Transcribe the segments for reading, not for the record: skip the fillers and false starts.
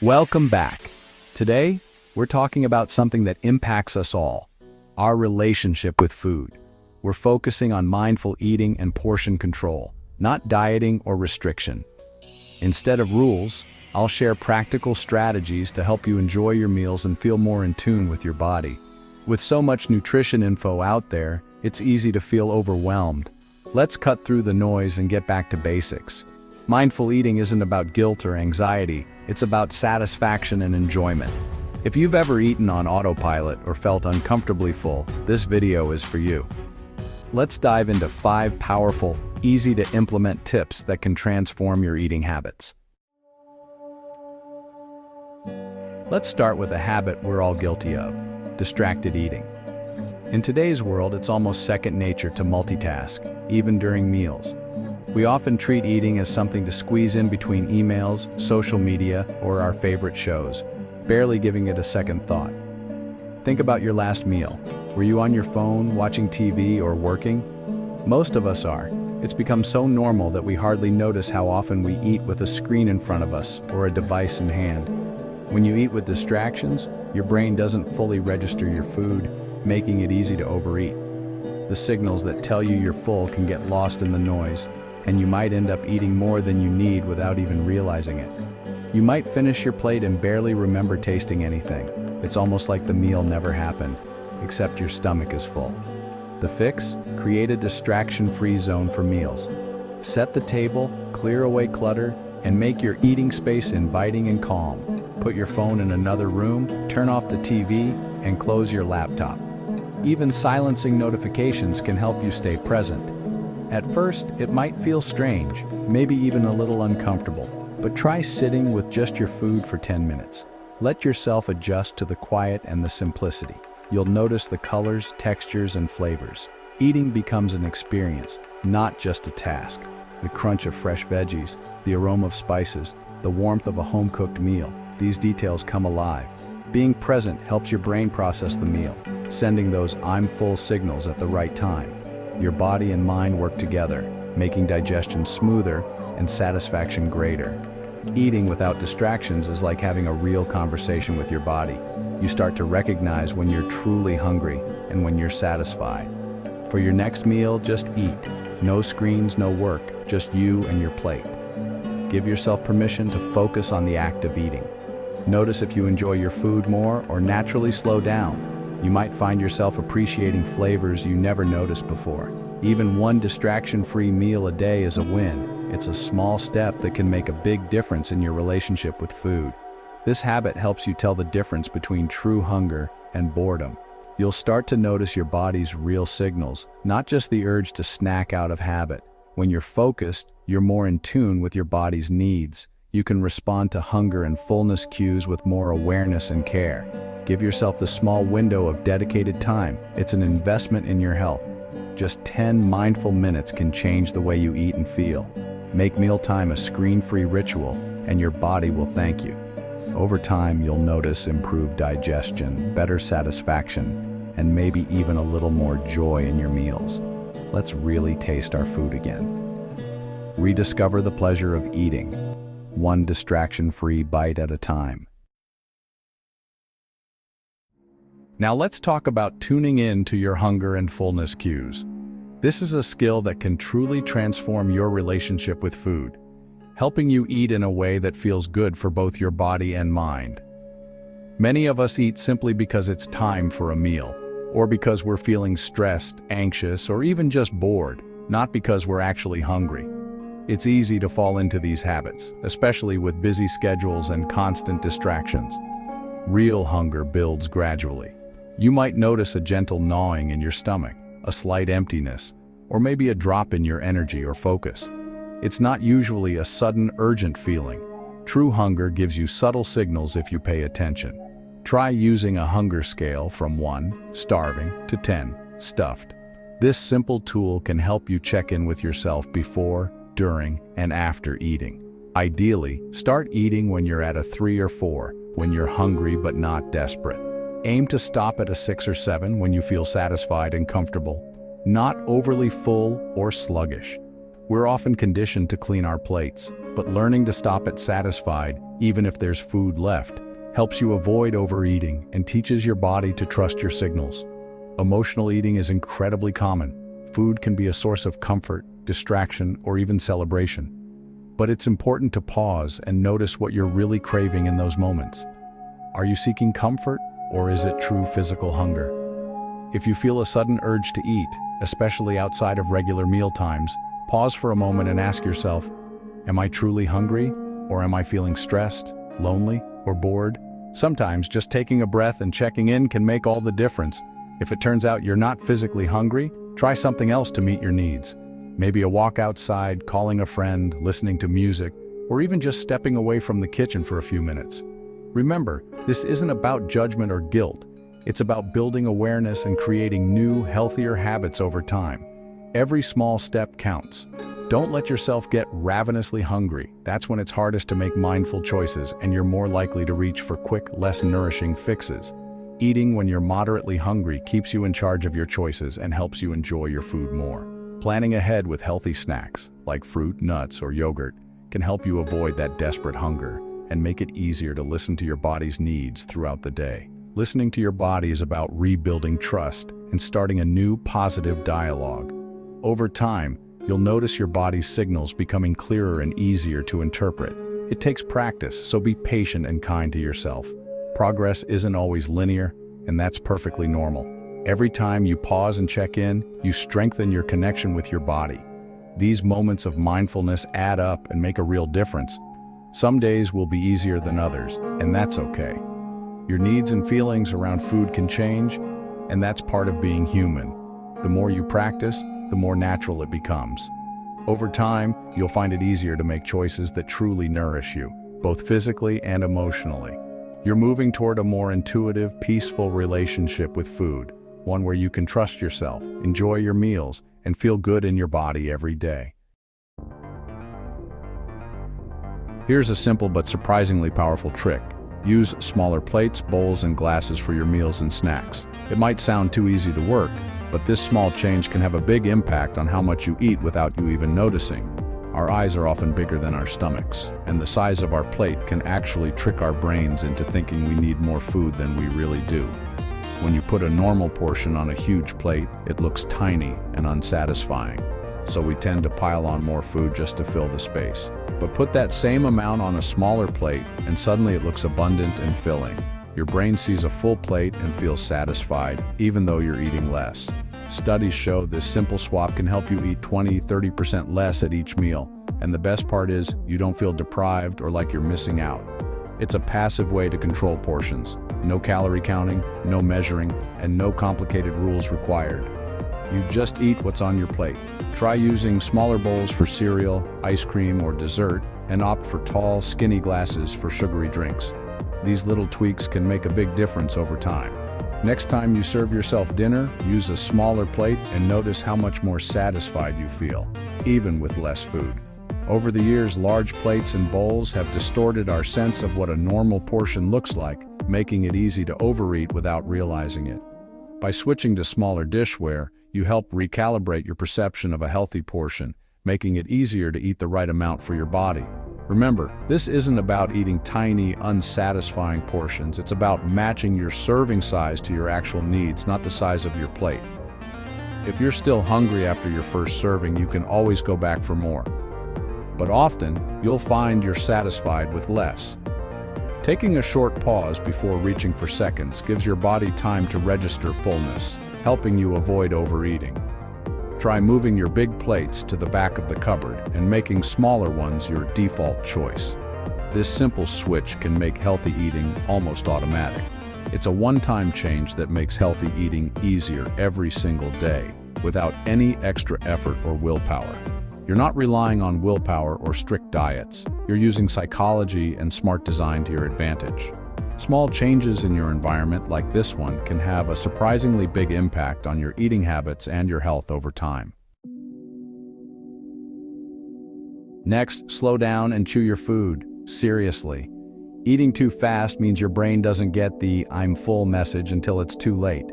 Welcome back. Today, we're talking about something that impacts us all, our relationship with food. We're focusing on mindful eating and portion control, not dieting or restriction. Instead of rules, I'll share practical strategies to help you enjoy your meals and feel more in tune with your body. With so much nutrition info out there, it's easy to feel overwhelmed. Let's cut through the noise and get back to basics. Mindful eating isn't about guilt or anxiety, it's about satisfaction and enjoyment. If you've ever eaten on autopilot or felt uncomfortably full, this video is for you. Let's dive into 5 powerful, easy-to-implement tips that can transform your eating habits. Let's start with a habit we're all guilty of: distracted eating. In today's world, it's almost second nature to multitask, even during meals. We often treat eating as something to squeeze in between emails, social media, or our favorite shows, barely giving it a second thought. Think about your last meal. Were you on your phone, watching TV, or working? Most of us are. It's become so normal that we hardly notice how often we eat with a screen in front of us or a device in hand. When you eat with distractions, your brain doesn't fully register your food, making it easy to overeat. The signals that tell you you're full can get lost in the noise, and you might end up eating more than you need without even realizing it. You might finish your plate and barely remember tasting anything. It's almost like the meal never happened, except your stomach is full. The fix? Create a distraction-free zone for meals. Set the table, clear away clutter, and make your eating space inviting and calm. Put your phone in another room, turn off the TV, and close your laptop. Even silencing notifications can help you stay present. At first, it might feel strange, maybe even a little uncomfortable, but try sitting with just your food for 10 minutes. Let yourself adjust to the quiet and the simplicity. You'll notice the colors, textures, and flavors. Eating becomes an experience, not just a task. The crunch of fresh veggies, the aroma of spices, the warmth of a home-cooked meal, these details come alive. Being present helps your brain process the meal, sending those "I'm full" signals at the right time. Your body and mind work together, making digestion smoother and satisfaction greater. Eating without distractions is like having a real conversation with your body. You start to recognize when you're truly hungry and when you're satisfied. For your next meal, just eat. No screens, no work, just you and your plate. Give yourself permission to focus on the act of eating. Notice if you enjoy your food more or naturally slow down. You might find yourself appreciating flavors you never noticed before. Even one distraction-free meal a day is a win. It's a small step that can make a big difference in your relationship with food. This habit helps you tell the difference between true hunger and boredom. You'll start to notice your body's real signals, not just the urge to snack out of habit. When you're focused, you're more in tune with your body's needs. You can respond to hunger and fullness cues with more awareness and care. Give yourself the small window of dedicated time. It's an investment in your health. Just 10 mindful minutes can change the way you eat and feel. Make mealtime a screen-free ritual, and your body will thank you. Over time, you'll notice improved digestion, better satisfaction, and maybe even a little more joy in your meals. Let's really taste our food again. Rediscover the pleasure of eating, one distraction-free bite at a time. Now let's talk about tuning in to your hunger and fullness cues. This is a skill that can truly transform your relationship with food, helping you eat in a way that feels good for both your body and mind. Many of us eat simply because it's time for a meal, or because we're feeling stressed, anxious, or even just bored, not because we're actually hungry. It's easy to fall into these habits, especially with busy schedules and constant distractions. Real hunger builds gradually. You might notice a gentle gnawing in your stomach, a slight emptiness, or maybe a drop in your energy or focus. It's not usually a sudden, urgent feeling. True hunger gives you subtle signals if you pay attention. Try using a hunger scale from 1, starving, to 10, stuffed. This simple tool can help you check in with yourself before, during, and after eating. Ideally, start eating when you're at a 3 or 4, when you're hungry but not desperate. Aim to stop at a 6 or 7 when you feel satisfied and comfortable, not overly full or sluggish. We're often conditioned to clean our plates, but learning to stop at satisfied, even if there's food left, helps you avoid overeating and teaches your body to trust your signals. Emotional eating is incredibly common. Food can be a source of comfort, distraction, or even celebration. But it's important to pause and notice what you're really craving in those moments. Are you seeking comfort, or is it true physical hunger? If you feel a sudden urge to eat, especially outside of regular meal times, pause for a moment and ask yourself, am I truly hungry, or am I feeling stressed, lonely, or bored? Sometimes just taking a breath and checking in can make all the difference. If it turns out you're not physically hungry, try something else to meet your needs. Maybe a walk outside, calling a friend, listening to music, or even just stepping away from the kitchen for a few minutes. Remember, this isn't about judgment or guilt. It's about building awareness and creating new, healthier habits over time. Every small step counts. Don't let yourself get ravenously hungry. That's when it's hardest to make mindful choices and you're more likely to reach for quick, less nourishing fixes. Eating when you're moderately hungry keeps you in charge of your choices and helps you enjoy your food more. Planning ahead with healthy snacks, like fruit, nuts, or yogurt, can help you avoid that desperate hunger and make it easier to listen to your body's needs throughout the day. Listening to your body is about rebuilding trust and starting a new, positive dialogue. Over time, you'll notice your body's signals becoming clearer and easier to interpret. It takes practice, so be patient and kind to yourself. Progress isn't always linear, and that's perfectly normal. Every time you pause and check in, you strengthen your connection with your body. These moments of mindfulness add up and make a real difference. Some days will be easier than others, and that's okay. Your needs and feelings around food can change, and that's part of being human. The more you practice, the more natural it becomes. Over time, you'll find it easier to make choices that truly nourish you, both physically and emotionally. You're moving toward a more intuitive, peaceful relationship with food, one where you can trust yourself, enjoy your meals, and feel good in your body every day. Here's a simple but surprisingly powerful trick. Use smaller plates, bowls, and glasses for your meals and snacks. It might sound too easy to work, but this small change can have a big impact on how much you eat without you even noticing. Our eyes are often bigger than our stomachs, and the size of our plate can actually trick our brains into thinking we need more food than we really do. When you put a normal portion on a huge plate, it looks tiny and unsatisfying, so we tend to pile on more food just to fill the space. But put that same amount on a smaller plate, and suddenly it looks abundant and filling. Your brain sees a full plate and feels satisfied, even though you're eating less. Studies show this simple swap can help you eat 20–30% less at each meal, and the best part is, you don't feel deprived or like you're missing out. It's a passive way to control portions. No calorie counting, no measuring, and no complicated rules required. You just eat what's on your plate. Try using smaller bowls for cereal, ice cream, or dessert, and opt for tall, skinny glasses for sugary drinks. These little tweaks can make a big difference over time. Next time you serve yourself dinner, use a smaller plate and notice how much more satisfied you feel, even with less food. Over the years, large plates and bowls have distorted our sense of what a normal portion looks like, making it easy to overeat without realizing it. By switching to smaller dishware, you help recalibrate your perception of a healthy portion, making it easier to eat the right amount for your body. Remember, this isn't about eating tiny, unsatisfying portions. It's about matching your serving size to your actual needs, not the size of your plate. If you're still hungry after your first serving, you can always go back for more. But often, you'll find you're satisfied with less. Taking a short pause before reaching for seconds gives your body time to register fullness, helping you avoid overeating. Try moving your big plates to the back of the cupboard and making smaller ones your default choice. This simple switch can make healthy eating almost automatic. It's a one-time change that makes healthy eating easier every single day, without any extra effort or willpower. You're not relying on willpower or strict diets. You're using psychology and smart design to your advantage. Small changes in your environment like this one can have a surprisingly big impact on your eating habits and your health over time. Next, slow down and chew your food. Seriously. Eating too fast means your brain doesn't get the "I'm full" message until it's too late.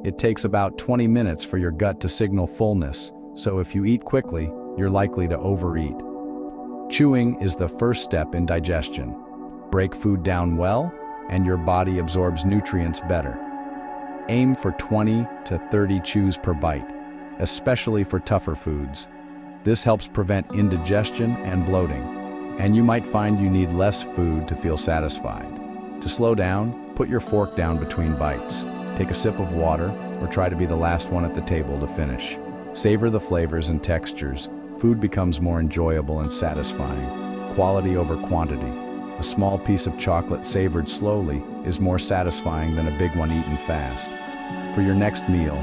It takes about 20 minutes for your gut to signal fullness, so if you eat quickly, you're likely to overeat. Chewing is the first step in digestion. Break food down well, and your body absorbs nutrients better. Aim for 20 to 30 chews per bite, especially for tougher foods. This helps prevent indigestion and bloating, and you might find you need less food to feel satisfied. To slow down, put your fork down between bites. Take a sip of water, or try to be the last one at the table to finish. Savor the flavors and textures. Food becomes more enjoyable and satisfying. Quality over quantity. A small piece of chocolate savored slowly is more satisfying than a big one eaten fast. For your next meal,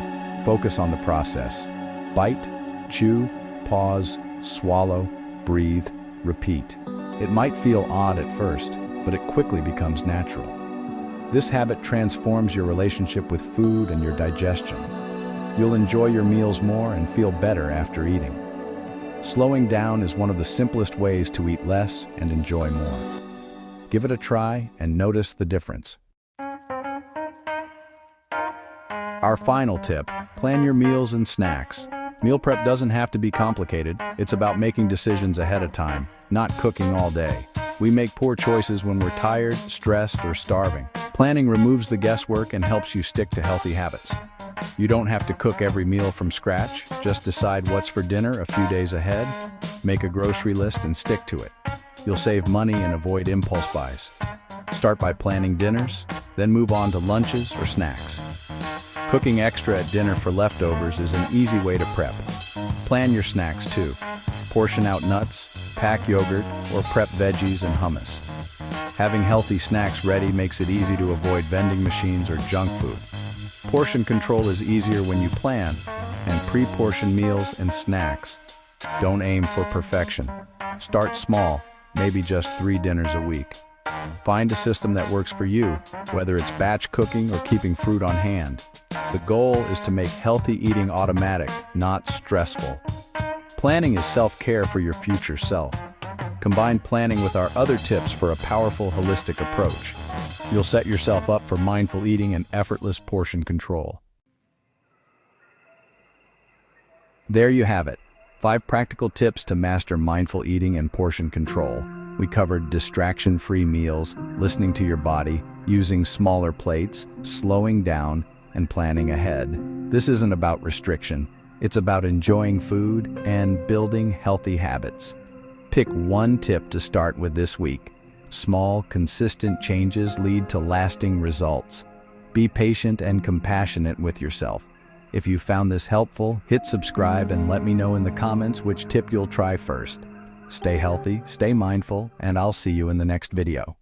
focus on the process. Bite, chew, pause, swallow, breathe, repeat. It might feel odd at first, but it quickly becomes natural. This habit transforms your relationship with food and your digestion. You'll enjoy your meals more and feel better after eating. Slowing down is one of the simplest ways to eat less and enjoy more. Give it a try and notice the difference. Our final tip: plan your meals and snacks. Meal prep doesn't have to be complicated. It's about making decisions ahead of time, not cooking all day. We make poor choices when we're tired, stressed, or starving. Planning removes the guesswork and helps you stick to healthy habits. You don't have to cook every meal from scratch. Just decide what's for dinner a few days ahead. Make a grocery list and stick to it. You'll save money and avoid impulse buys. Start by planning dinners, then move on to lunches or snacks. Cooking extra at dinner for leftovers is an easy way to prep. Plan your snacks too. Portion out nuts, pack yogurt, or prep veggies and hummus. Having healthy snacks ready makes it easy to avoid vending machines or junk food. Portion control is easier when you plan, and pre-portion meals and snacks. Don't aim for perfection. Start small, maybe just 3 dinners a week. Find a system that works for you, whether it's batch cooking or keeping fruit on hand. The goal is to make healthy eating automatic, not stressful. Planning is self-care for your future self. Combine planning with our other tips for a powerful, holistic approach. You'll set yourself up for mindful eating and effortless portion control. There you have it. 5 practical tips to master mindful eating and portion control. We covered distraction-free meals, listening to your body, using smaller plates, slowing down, and planning ahead. This isn't about restriction. It's about enjoying food and building healthy habits. Pick one tip to start with this week. Small, consistent changes lead to lasting results. Be patient and compassionate with yourself. If you found this helpful, hit subscribe and let me know in the comments which tip you'll try first. Stay healthy, stay mindful, and I'll see you in the next video.